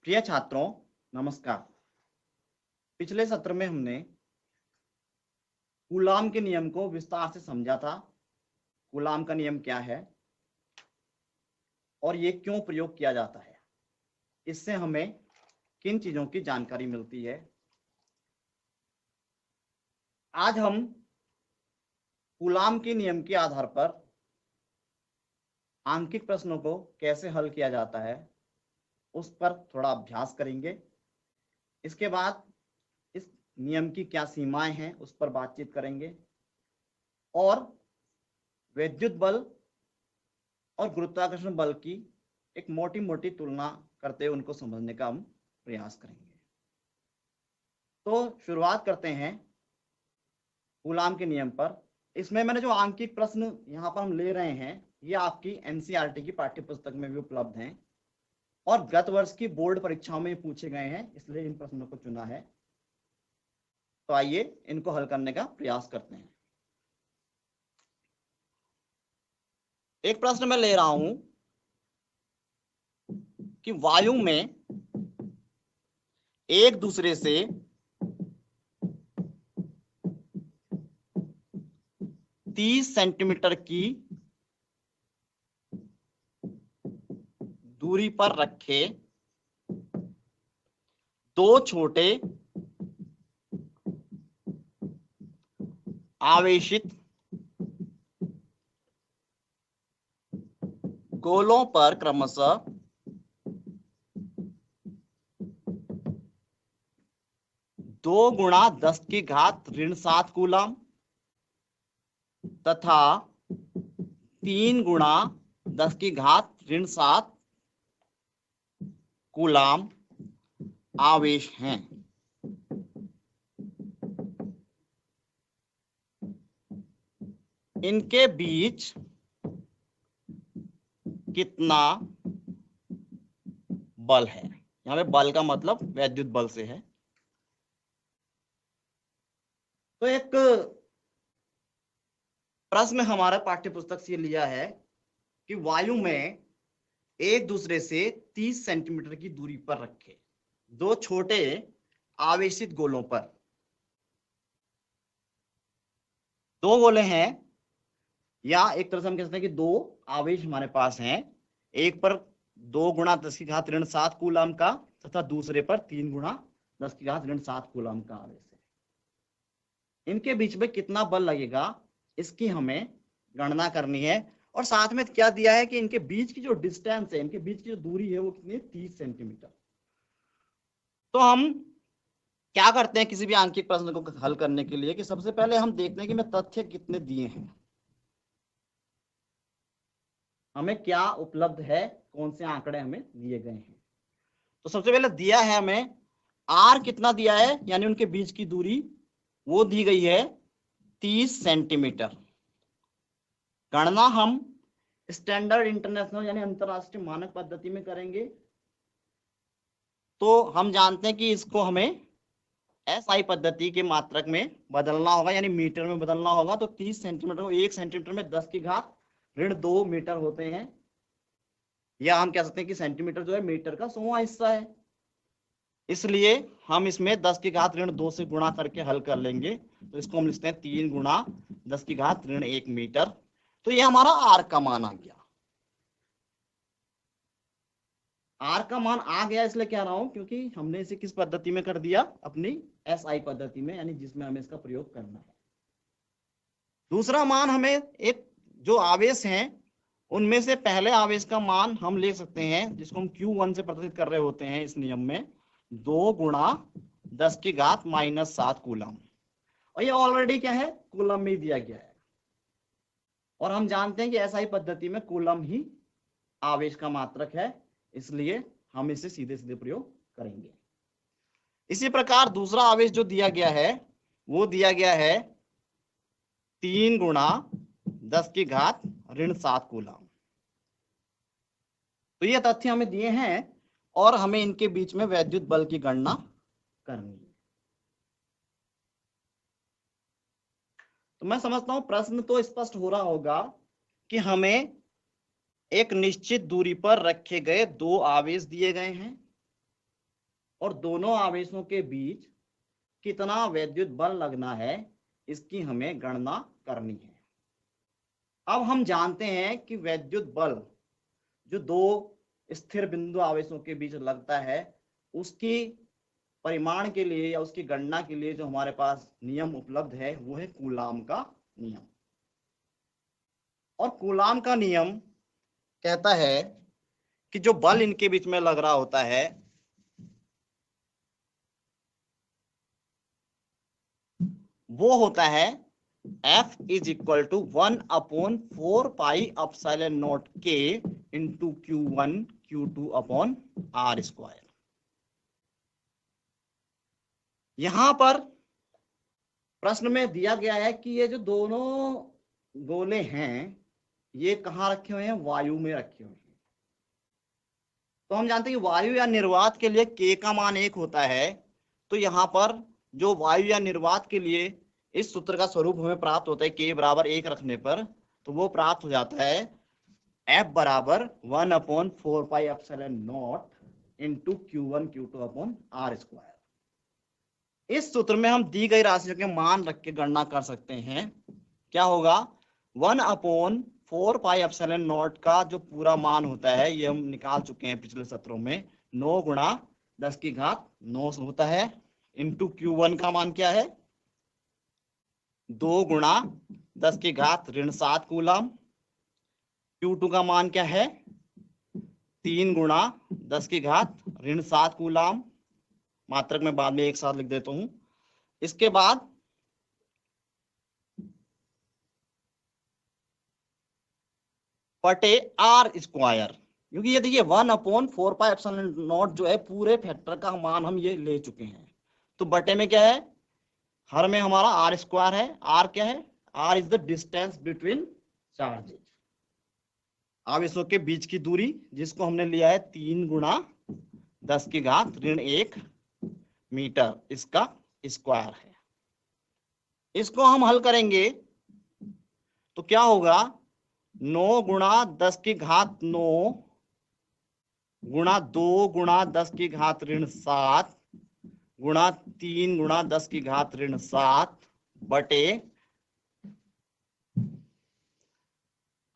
प्रिय छात्रों, नमस्कार। पिछले सत्र में हमने कूलाम के नियम को विस्तार से समझा था। कूलाम का नियम क्या है और ये क्यों प्रयोग किया जाता है, इससे हमें किन चीजों की जानकारी मिलती है। आज हम कूलाम के नियम के आधार पर आंकिक प्रश्नों को कैसे हल किया जाता है उस पर थोड़ा अभ्यास करेंगे। इसके बाद इस नियम की क्या सीमाएं हैं उस पर बातचीत करेंगे और विद्युत बल और गुरुत्वाकर्षण बल की एक मोटी मोटी तुलना करते हुए उनको समझने का हम प्रयास करेंगे। तो शुरुआत करते हैं कूलाम के नियम पर। इसमें मैंने जो आंकिक प्रश्न यहाँ पर हम ले रहे हैं ये आपकी एनसीईआरटी की पाठ्य पुस्तक में भी उपलब्ध हैं और गत वर्ष की बोर्ड परीक्षाओं में पूछे गए हैं, इसलिए इन प्रश्नों को चुना है। तो आइए इनको हल करने का प्रयास करते हैं। एक प्रश्न मैं ले रहा हूं कि वायु में एक दूसरे से 30 सेंटीमीटर की दूरी पर रखे दो छोटे आवेशित गोलों पर क्रमशः 2 गुणा 10 की घात ऋण 7 कूलाम तथा 3 गुणा 10 की घात ऋण 7 कूलाम आवेश हैं। इनके बीच कितना बल है। यहां पे बल का मतलब वैद्युत बल से है। तो एक प्रश्न हमारा पाठ्य पुस्तक से लिया है कि वायु में एक दूसरे से 30 सेंटीमीटर की दूरी पर रखे दो छोटे आवेशित गोलों पर, दो गोले हैं या एक तरह से हम कह सकते हैं कि दो आवेश हमारे पास हैं। एक पर 2 गुणा 10 की घात ऋण 7 कूलाम का तथा दूसरे पर 3 गुणा 10 की घात ऋण 7 कूलाम का आवेश है। इनके बीच में कितना बल लगेगा इसकी हमें गणना करनी है। और साथ में क्या दिया है कि इनके बीच की जो डिस्टेंस है, इनके बीच की जो दूरी है वो कितनी है, 30 सेंटीमीटर। तो हम क्या करते हैं किसी भी आंकिक प्रश्न को हल करने के लिए कि सबसे पहले हम देखते हैं कि मैं तथ्य कितने दिए हैं, हमें क्या उपलब्ध है, कौन से आंकड़े हमें दिए गए हैं। तो सबसे पहले दिया है हमें आर कितना दिया है, यानी उनके बीच की दूरी वो दी गई है 30 सेंटीमीटर। गणना हम स्टैंडर्ड इंटरनेशनल यानी अंतरराष्ट्रीय मानक पद्धति में करेंगे। तो हम जानते हैं कि इसको हमें एसआई पद्धति के मात्रक में बदलना होगा, यानी मीटर में बदलना होगा। तो 30 सेंटीमीटर को 1 सेंटीमीटर में 10 की घात ऋण 2 मीटर होते हैं, या हम कह सकते हैं कि सेंटीमीटर जो है मीटर का 100वां हिस्सा है। इसलिए हम इसमें 10 की घात ऋण 2 से गुणा करके हल कर लेंगे। तो इसको हम लिखते हैं 3 गुणा 10 की घात ऋण 1 मीटर। तो ये हमारा आर का मान आ गया। आर का मान आ गया इसलिए कह रहा हूं क्योंकि हमने इसे किस पद्धति में कर दिया, अपनी एसआई पद्धति में, यानी जिसमें हमें इसका प्रयोग करना है। दूसरा मान हमें एक जो आवेश हैं उनमें से पहले आवेश का मान हम ले सकते हैं जिसको हम Q1 से प्रदर्शित कर रहे होते हैं इस नियम में, 2 गुणा 10 की घात -7 कूलम। और ये ऑलरेडी क्या है, कूलम में दिया गया है। और हम जानते हैं कि एसआई पद्धति में कूलम ही आवेश का मात्रक है, इसलिए हम इसे सीधे सीधे प्रयोग करेंगे। इसी प्रकार दूसरा आवेश जो दिया गया है वो दिया गया है 3 गुणा 10 की घात ऋण 7 कूलम। तो ये तथ्य हमें दिए हैं और हमें इनके बीच में वैद्युत बल की गणना करनी है। तो मैं समझता हूं प्रश्न तो स्पष्ट हो रहा होगा कि हमें एक निश्चित दूरी पर रखे गए दो आवेश दिए गए हैं और दोनों आवेशों के बीच कितना वैद्युत बल लगना है, इसकी हमें गणना करनी है। अब हम जानते हैं कि वैद्युत बल जो दो स्थिर बिंदु आवेशों के बीच लगता है, उसकी परिमाण के लिए या उसकी गणना के लिए जो हमारे पास नियम उपलब्ध है वो है कूलाम का नियम। और कूलाम का नियम कहता है कि जो बल इनके बीच में लग रहा होता है वो होता है F is equal to 1/4πε0K into Q1 Q2/R²। यहां पर प्रश्न में दिया गया है कि ये जो दोनों गोले हैं ये कहाँ रखे हुए हैं, वायु में रखे हुए हैं। तो हम जानते हैं कि वायु या निर्वात के लिए K का मान 1 होता है। तो यहाँ पर जो वायु या निर्वात के लिए इस सूत्र का स्वरूप हमें प्राप्त होता है K बराबर 1 रखने पर, तो वो प्राप्त हो जाता है F बराबर 1/4πε0 इंटू Q1 Q2/R²। इस सूत्र में हम दी गई राशियों के मान रख के गणना कर सकते हैं। क्या होगा, 1/4πε0 का जो पूरा मान होता है ये हम निकाल चुके हैं पिछले सत्रों में, 9 गुणा 10 की घात 9 होता है, इंटू Q1 का मान क्या है, 2 गुणा 10 की घात ऋण 7 कूलम। Q2 का मान क्या है, 3 गुणा 10 की घात ऋण 7 कूलम। मात्रक में बाद में एक साथ लिख देता हूं। इसके बाद बटे R², क्योंकि ये देखिए 1/4πε0 जो है पूरे फैक्टर का मान हम ये ले चुके हैं। तो बटे में क्या है, हर में हमारा R² है। R क्या है, R is the distance between charges, आवेशों के बीच की दूरी, जिसको हमने लिया है 3 गुणा 10 की घात ऋण 1 मीटर, इसका स्क्वायर है। इसको हम हल करेंगे तो क्या होगा, 9 गुणा 10 की घात 9 गुणा 2 गुणा 10 की घात ऋण 7 गुणा 3 गुणा 10 की घात ऋण 7 बटे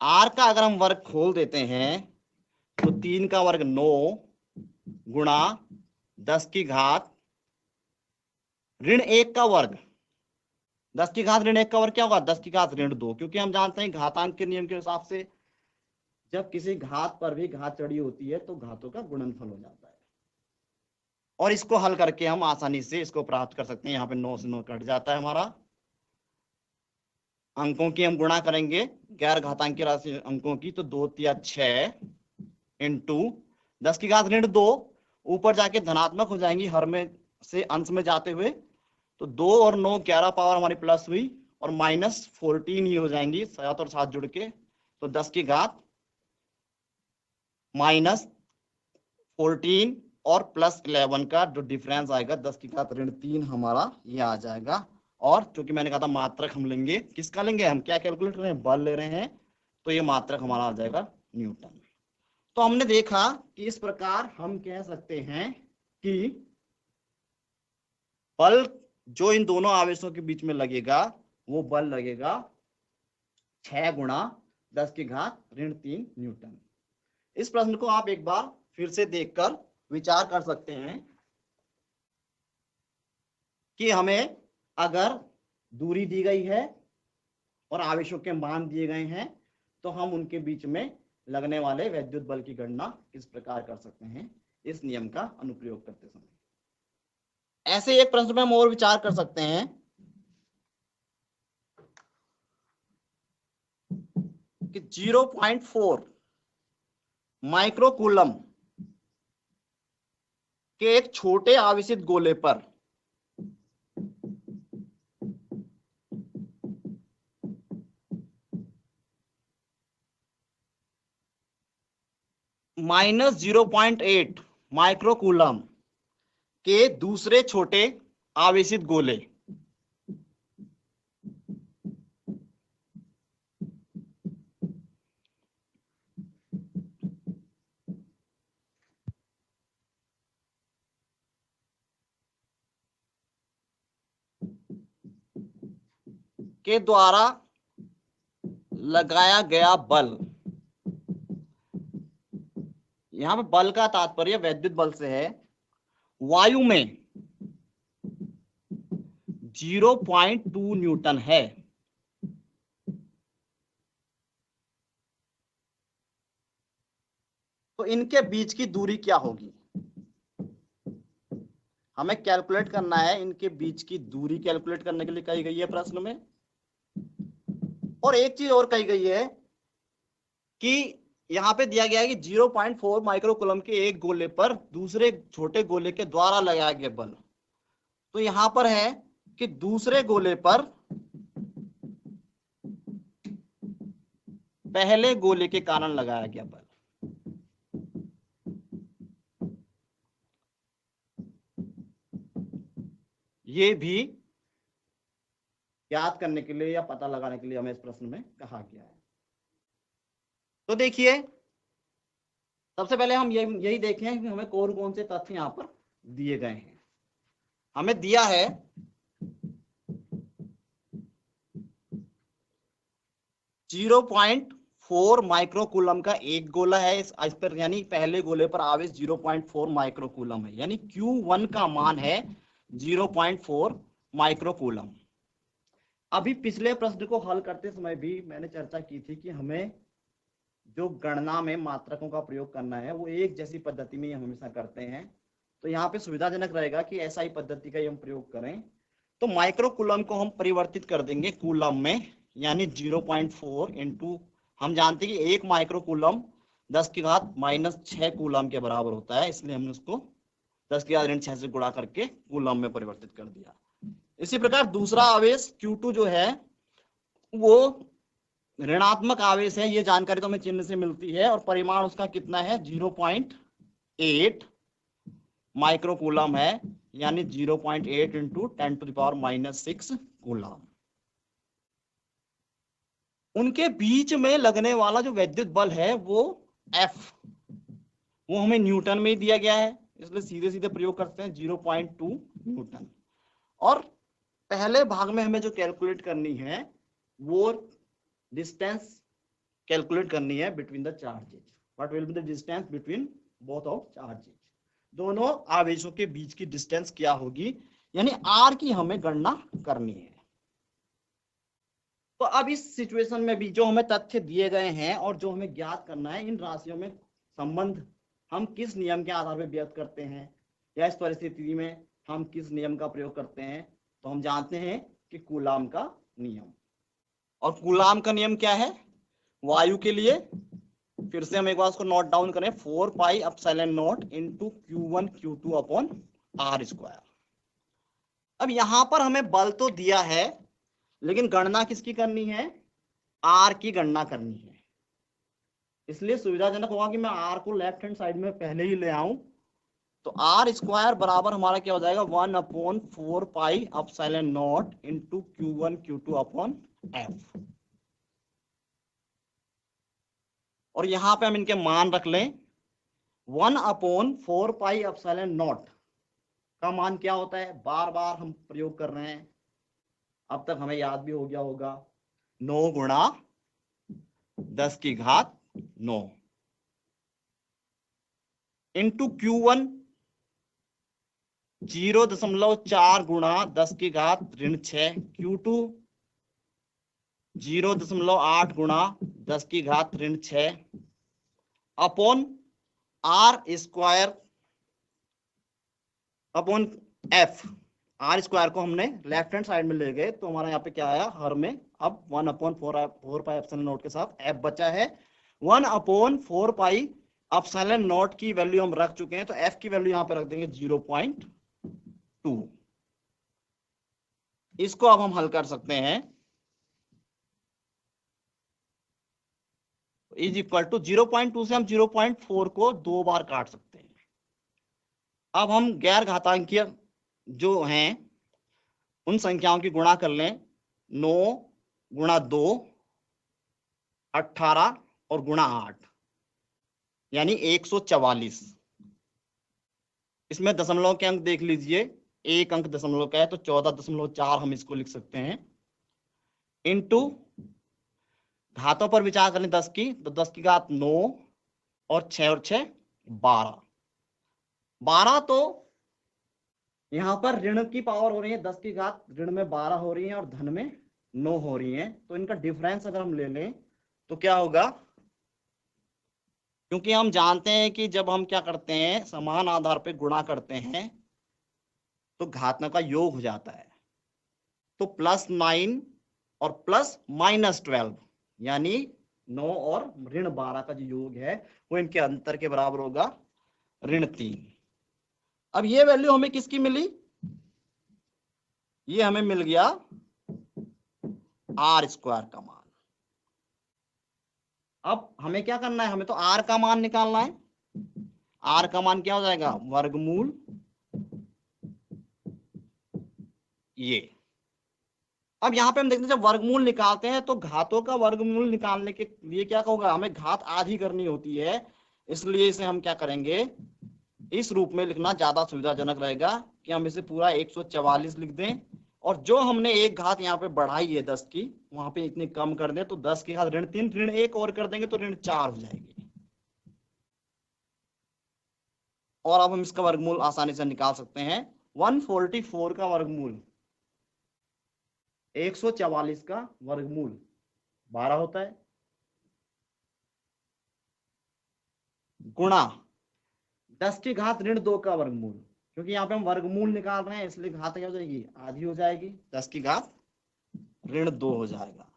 R का अगर हम वर्ग खोल देते हैं तो 3 का वर्ग 9 गुणा 10 की घात ऋण 1 का वर्ग, 10 की घात ऋण 1 का वर्ग क्या होगा, 10 की घात ऋण 2, क्योंकि हम जानते हैं घातांक के नियम के हिसाब से जब किसी घात पर भी घात चढ़ी होती है तो घातों का गुणनफल हो जाता है। और इसको हल करके हम आसानी से इसको प्राप्त कर सकते हैं। यहाँ पे 9 से 9 कट जाता है हमारा। अंकों की हम गुणा करेंगे गैर घातांकी राशि अंकों की, तो 2 तिया 6 इंटू 10 की घात ऋण 2, ऊपर जाके धनात्मक हो जाएंगी हर में से अंश में जाते हुए, तो 2 और 9 11 पावर हमारी प्लस हुई और -14 ही हो जाएंगी 7 और 7 जुड़ के, तो 10 की घात -14 और +11 का जो डिफरेंस आएगा 10 की घात ऋण 3 हमारा ये आ जाएगा। और चूंकि मैंने कहा था मात्रक हम लेंगे, किसका लेंगे, हम क्या कैलकुलेट कर रहे हैं, बल ले रहे हैं, तो ये मात्रक हमारा आ जाएगा न्यूटन। तो हमने देखा कि इस प्रकार हम कह सकते हैं कि बल जो इन दोनों आवेशों के बीच में लगेगा वो बल लगेगा 6 गुणा 10 की घात ऋण 3 न्यूटन। इस प्रश्न को आप एक बार फिर से देखकर विचार कर सकते हैं कि हमें अगर दूरी दी गई है और आवेशों के मान दिए गए हैं तो हम उनके बीच में लगने वाले वैद्युत बल की गणना किस प्रकार कर सकते हैं इस नियम का अनुप्रयोग करते समय। ऐसे एक प्रश्न में हम और विचार कर सकते हैं कि 0.4 माइक्रोकूलम के एक छोटे आवेशित गोले पर -0.8 माइक्रोकूलम के दूसरे छोटे आवेशित गोले के द्वारा लगाया गया बल, यहां पे बल का तात्पर्य वैद्युत बल से है, वायु में 0.2 न्यूटन है। तो इनके बीच की दूरी क्या होगी, हमें कैलकुलेट करना है। इनके बीच की दूरी कैलकुलेट करने के लिए कही गई है प्रश्न में। और एक चीज और कही गई है कि यहां पे दिया गया है कि 0.4 माइक्रोकूलम के एक गोले पर दूसरे छोटे गोले के द्वारा लगाया गया बल। तो यहां पर है कि दूसरे गोले पर पहले गोले के कारण लगाया गया बल। ये भी याद करने के लिए या पता लगाने के लिए हमें इस प्रश्न में कहा गया है। तो देखिए, सबसे पहले हम यही देखें कि हमें कौन कौन से तथ्य यहां पर दिए गए हैं। हमें दिया है 0.4 माइक्रोकूलम का एक गोला है इस पर, यानी पहले गोले पर आवेश 0.4 माइक्रोकूलम है, यानी Q1 का मान है 0.4 माइक्रोकूलम। अभी पिछले प्रश्न को हल करते समय भी मैंने चर्चा की थी कि हमें जो गणना में मात्रकों का प्रयोग करना है वो एक जैसी पद्धति में हम हमेशा करते हैं। तो यहाँ पे सुविधाजनक रहेगा कि SI पद्धति का हम प्रयोग करें। तो माइक्रोकूलम को हम परिवर्तित कर देंगे कूलम में, यानी 0.4 इंटू, हम जानते हैं कि 1 माइक्रोकूलम 10⁻⁻6 कूलम के बराबर होता है, इसलिए हमने उसको 10⁻⁻6 से गुणा करके कूलम में परिवर्तित कर दिया। इसी प्रकार दूसरा आवेश Q2 जो है वो ऋणात्मक आवेश है, ये जानकारी तो हमें चिन्ह से मिलती है, और परिमाण उसका कितना है 0.8 माइक्रोकूलम है, यानी 0.8 इंटू 10⁻⁻6 कूलम। उनके बीच में लगने वाला जो वैद्युत बल है वो F, वो हमें न्यूटन में दिया गया है, इसलिए सीधे सीधे प्रयोग करते हैं 0.2 न्यूटन। और पहले भाग में हमें जो कैलकुलेट करनी है वो डिस्टेंस कैलकुलेट करनी है between the charges. What will be the distance between both of charges, दोनों आवेशों के बीच की डिस्टेंस क्या होगी, यानी R की हमें गणना करनी है। तो अब इस सिचुएशन में भी जो हमें तथ्य दिए गए हैं और जो हमें ज्ञात करना है, इन राशियों में संबंध हम किस नियम के आधार पर व्यक्त करते हैं, या इस परिस्थिति में हम किस नियम का प्रयोग करते हैं। तो हम जानते हैं कि कूलाम का नियम, और कूलाम का नियम क्या है वायु के लिए, फिर से हम एक बार उसको नोट डाउन करें, 4πε0 into Q1 Q2 upon R²। अब यहां पर हमें बल तो दिया है, लेकिन गणना किसकी करनी है, R की गणना करनी है। इसलिए सुविधाजनक होगा कि मैं R को लेफ्ट हैंड साइड में पहले ही ले आऊं। तो R² बराबर हमारा क्या हो जाएगा 1/4πε0 into Q1 Q2 upon F। और यहां पे हम इनके मान रख लें, 1/4πε0 का मान क्या होता है, बार बार हम प्रयोग कर रहे हैं, अब तक हमें याद भी हो गया होगा, 9 गुणा 10⁻9 इंटू Q1 0.4 गुणा 10⁻6, Q2 0.8 गुणा 10⁻6 upon R² upon F। R² को हमने लेफ्ट हैंड साइड में ले गए, तो हमारा यहाँ पे क्या आया, हर में अब 1/4πε0 के साथ F बचा है। 1/4πε0 की वैल्यू हम रख चुके हैं, तो F की वैल्यू यहाँ पे रख देंगे 0.2। इसको अब हम हल कर सकते हैं, इज इक्वल टू 0.2 से हम 0.4 को 2 बार काट सकते हैं। अब हम गैर घातांकीय जो हैं उन संख्याओं की गुणा कर लें, 9 गुणा 2 18 और गुणा 8 यानी 144। इसमें दशमलव के अंक देख लीजिए, एक अंक दशमलव का है तो 14.4 हम इसको लिख सकते हैं। इंटू घातों पर विचार करें 10 की, तो 10 की घात 9 और 6 और 6 12। 12 तो यहां पर ऋण की पावर हो रही है, 10 की घात ऋण में 12 हो रही है और धन में 9 हो रही है, तो इनका डिफरेंस अगर हम ले लें तो क्या होगा, क्योंकि हम जानते हैं कि जब हम क्या करते हैं समान आधार पे गुणा करते हैं तो घातांक का योग हो जाता है। तो +9 और +-12 यानी 9 और ऋण 12 का जो योग है वो इनके अंतर के बराबर होगा, ऋण 3। अब ये वैल्यू हमें किसकी मिली, ये हमें मिल गया r² का मान। अब हमें क्या करना है, हमें तो r का मान निकालना है। r का मान क्या हो जाएगा, वर्गमूल ये। अब यहाँ पे हम देखते हैं जब वर्गमूल निकालते हैं तो घातों का वर्गमूल निकालने के लिए क्या होगा, हमें घात आधी करनी होती है, इसलिए इसे हम क्या करेंगे, इस रूप में लिखना ज्यादा सुविधाजनक रहेगा कि हम इसे पूरा 144 लिख दें और जो हमने एक घात यहाँ पे बढ़ाई है 10 की, वहां पे इतनी कम कर दें, तो 10 की घात ऋण 3, ऋण 1 और कर देंगे तो ऋण 4 हो जाएगी। और अब हम इसका वर्गमूल आसानी से निकाल सकते हैं। 144 का वर्गमूल 144 का वर्गमूल 12 होता है, गुणा 10 की घात ऋण 2 का वर्गमूल, क्योंकि यहाँ पे हम वर्गमूल निकाल रहे हैं इसलिए घात क्या हो जाएगी, आधी हो जाएगी, 10 की घात ऋण 2 हो जाएगा।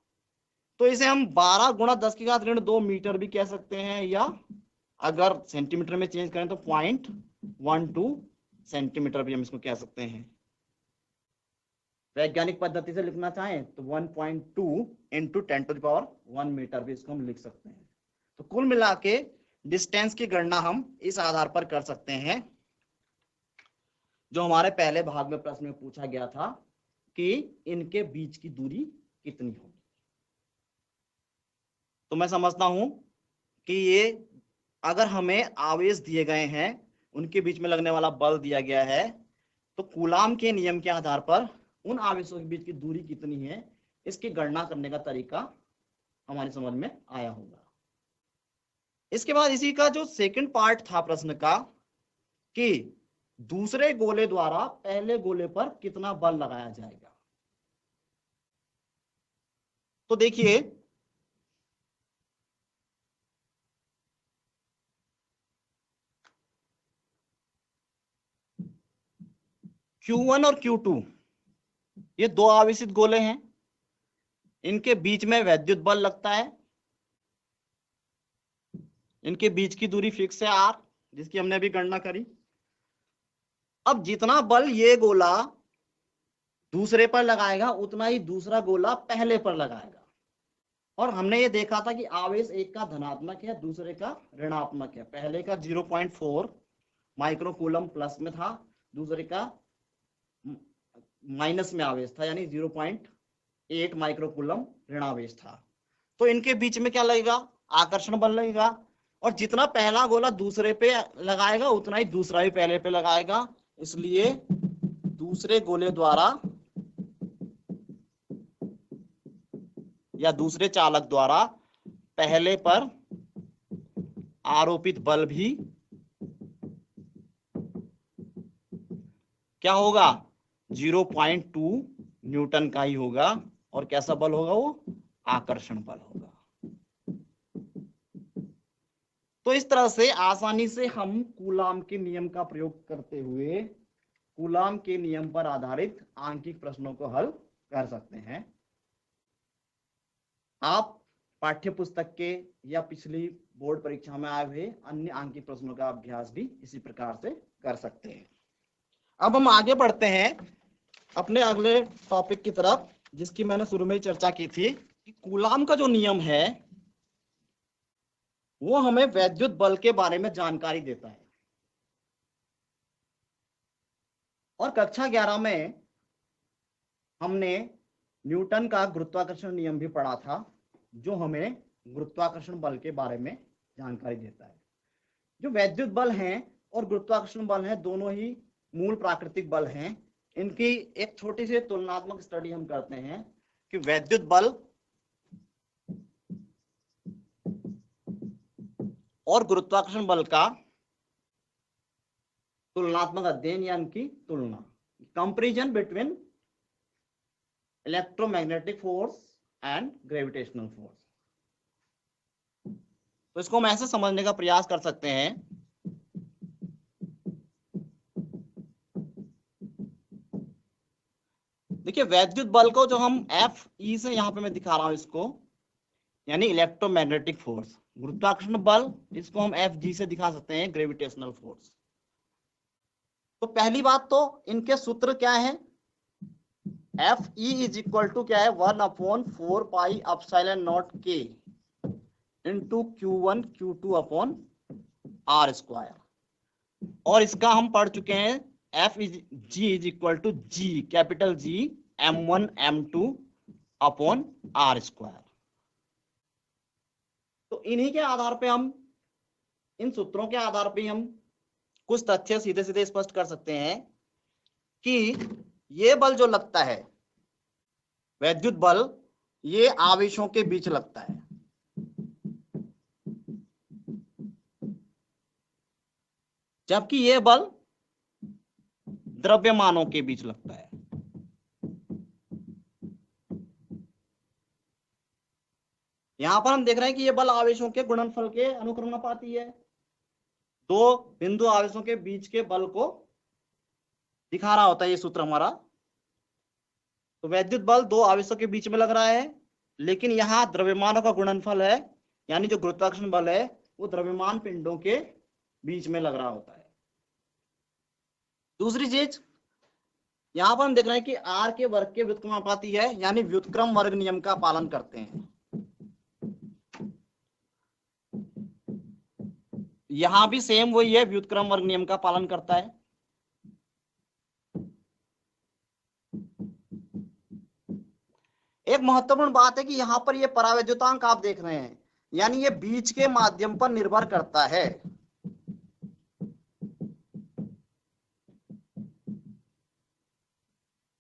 तो इसे हम 12 गुणा 10 की घात ऋण 2 मीटर भी कह सकते हैं, या अगर सेंटीमीटर में चेंज करें तो 0.12 सेंटीमीटर भी हम इसको कह सकते हैं। वैज्ञानिक पद्धति से लिखना चाहें तो 1.2 इंटू 10⁻1 मीटर भी इसको हम लिख सकते हैं। तो कुल मिला के डिस्टेंस की गणना हम इस आधार पर कर सकते हैं जो हमारे पहले भाग में प्रश्न में पूछा गया था कि इनके बीच की दूरी कितनी होगी। तो मैं समझता हूं कि ये अगर हमें आवेश दिए गए हैं, उनके बीच में लगने वाला बल दिया गया है, तो कूलाम के नियम के आधार पर उन आवेशों के बीच की दूरी कितनी है, इसकी गणना करने का तरीका हमारी समझ में आया होगा। इसके बाद इसी का जो सेकंड पार्ट था प्रश्न का कि दूसरे गोले द्वारा पहले गोले पर कितना बल लगाया जाएगा, तो देखिए Q1 और Q2 ये दो आवेशित गोले हैं, इनके बीच में वैद्युत बल लगता है, इनके बीच की दूरी फिक्स है r, जिसकी हमने अभी गणना करी। अब जितना बल ये गोला दूसरे पर लगाएगा उतना ही दूसरा गोला पहले पर लगाएगा, और हमने ये देखा था कि आवेश एक का धनात्मक है दूसरे का ऋणात्मक है। पहले का 0.4 माइक्रोकूलम प्लस में था, दूसरे का माइनस में आवेश था, यानी 0.8 माइक्रोकूलम ऋणावेश था। तो इनके बीच में क्या लगेगा, आकर्षण बल लगेगा, और जितना पहला गोला दूसरे पे लगाएगा उतना ही दूसरा भी पहले पे लगाएगा, इसलिए दूसरे गोले द्वारा या दूसरे चालक द्वारा पहले पर आरोपित बल भी क्या होगा, 0.2 न्यूटन का ही होगा। और कैसा बल होगा, वो आकर्षण बल होगा। तो इस तरह से आसानी से हम कूलाम के नियम का प्रयोग करते हुए कूलाम के नियम पर आधारित आंकिक प्रश्नों को हल कर सकते हैं। आप पाठ्य पुस्तक के या पिछली बोर्ड परीक्षा में आए हुए अन्य आंकिक प्रश्नों का अभ्यास भी इसी प्रकार से कर सकते हैं। अब हम आगे बढ़ते हैं अपने अगले टॉपिक की तरफ, जिसकी मैंने शुरू में ही चर्चा की थी कि कूलाम का जो नियम है वो हमें वैद्युत बल के बारे में जानकारी देता है। और कक्षा 11 में हमने न्यूटन का गुरुत्वाकर्षण नियम भी पढ़ा था, जो हमें गुरुत्वाकर्षण बल के बारे में जानकारी देता है। जो वैद्युत बल हैं और गुरुत्वाकर्षण बल हैं, दोनों ही मूल प्राकृतिक बल हैं। इनकी एक छोटी सी तुलनात्मक स्टडी हम करते हैं। कि वैद्युत बल और गुरुत्वाकर्षण बल का तुलनात्मक अध्ययन या उनकी तुलना, comparison between electromagnetic force and gravitational force. तो इसको हम ऐसे समझने का प्रयास कर सकते हैं, देखिए वैद्युत बल को जो हम एफ ई से यहां पे मैं दिखा रहा हूं इसको, यानी इलेक्ट्रोमैग्नेटिक फोर्स, गुरुत्वाकर्षण बल इसको हम एफ जी से दिखा सकते हैं ग्रेविटेशनल फोर्स। तो पहली बात तो इनके सूत्र क्या है, F E is equal to क्या है 1/4 pi epsilon naught K into Q1 Q2 upon R square. और इसका हम पढ़ चुके हैं F G is equal to G capital G M1 M2 upon R square. तो इन्हीं के आधार पे हम, इन सूत्रों के आधार पे हम कुछ तथ्य सीधे सीधे स्पष्ट कर सकते हैं कि ये बल जो लगता है वैद्युत बल, ये आवेशों के बीच लगता है, जबकि ये बल द्रव्यमानों के बीच लगता है। यहां पर हम देख रहे हैं कि ये बल आवेशों के गुणनफल के अनुक्रमानुपाती है, दो बिंदु आवेशों के बीच के बल को दिखा रहा होता है ये सूत्र हमारा। तो वैद्युत बल दो आवेशों के बीच में लग रहा है, लेकिन यहाँ द्रव्यमानों का गुणनफल है, यानी जो गुरुत्वाकर्षण बल है वो द्रव्यमान पिंडों के बीच में लग रहा होता है। दूसरी चीज, यहां पर हम देख रहे हैं कि आर के वर्ग के व्युत्क्रमानुपाती है, यानी व्युत्क्रम वर्ग नियम का पालन करते हैं। यहां भी सेम वही है, व्युत्क्रम वर्ग नियम का पालन करता है। एक महत्वपूर्ण बात है कि यहां पर ये परावैद्युतांक आप देख रहे हैं, यानी ये बीच के माध्यम पर निर्भर करता है।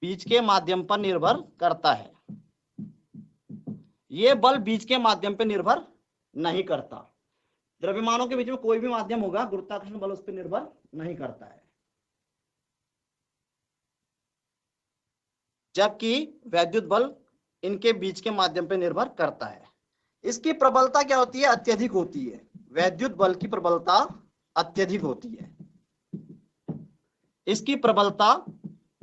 बीच के माध्यम पर निर्भर करता है, ये बल बीच के माध्यम पर निर्भर नहीं करता। द्रव्यमानों के बीच में कोई भी माध्यम होगा, गुरुत्वाकर्षण बल उस पर निर्भर नहीं करता है, जबकि वैद्युत बल इनके बीच के माध्यम पर निर्भर करता है। इसकी प्रबलता क्या होती है, अत्यधिक होती है। वैद्युत बल की प्रबलता अत्यधिक होती है, इसकी प्रबलता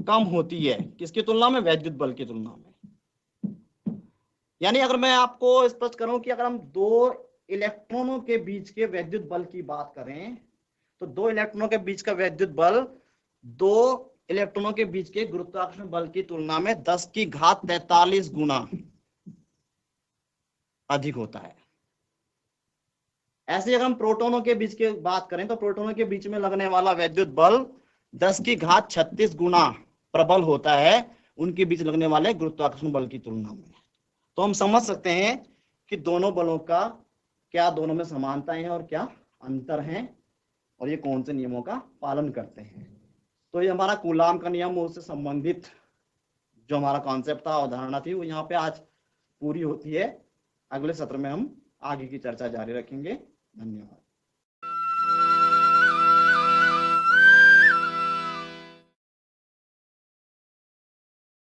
कम होती है किसकी तुलना में, वैद्युत बल की तुलना में। यानी अगर मैं आपको स्पष्ट करूं कि अगर हम दो इलेक्ट्रॉनों के बीच के वैद्युत बल की बात करें, तो दो इलेक्ट्रॉनों के बीच का वैद्युत बल दो इलेक्ट्रॉनों के बीच के गुरुत्वाकर्षण बल की तुलना में 10 की घात 43 गुना अधिक होता है। ऐसे अगर हम प्रोटोनों के बीच की बात करें, तो प्रोटोनों के बीच में लगने वाला वैद्युत बल 10 की घात 36 गुना प्रबल होता है उनके बीच लगने वाले गुरुत्वाकर्षण बल की तुलना में। तो हम समझ सकते हैं कि दोनों बलों का क्या दोनों में समानताएं हैं और क्या अंतर हैं, और ये कौन से नियमों का पालन करते हैं। तो ये हमारा कूलाम का नियम, उससे संबंधित जो हमारा कॉन्सेप्ट था, अवधारणा थी, वो यहाँ पे आज पूरी होती है। अगले सत्र में हम आगे की चर्चा जारी रखेंगे। धन्यवाद।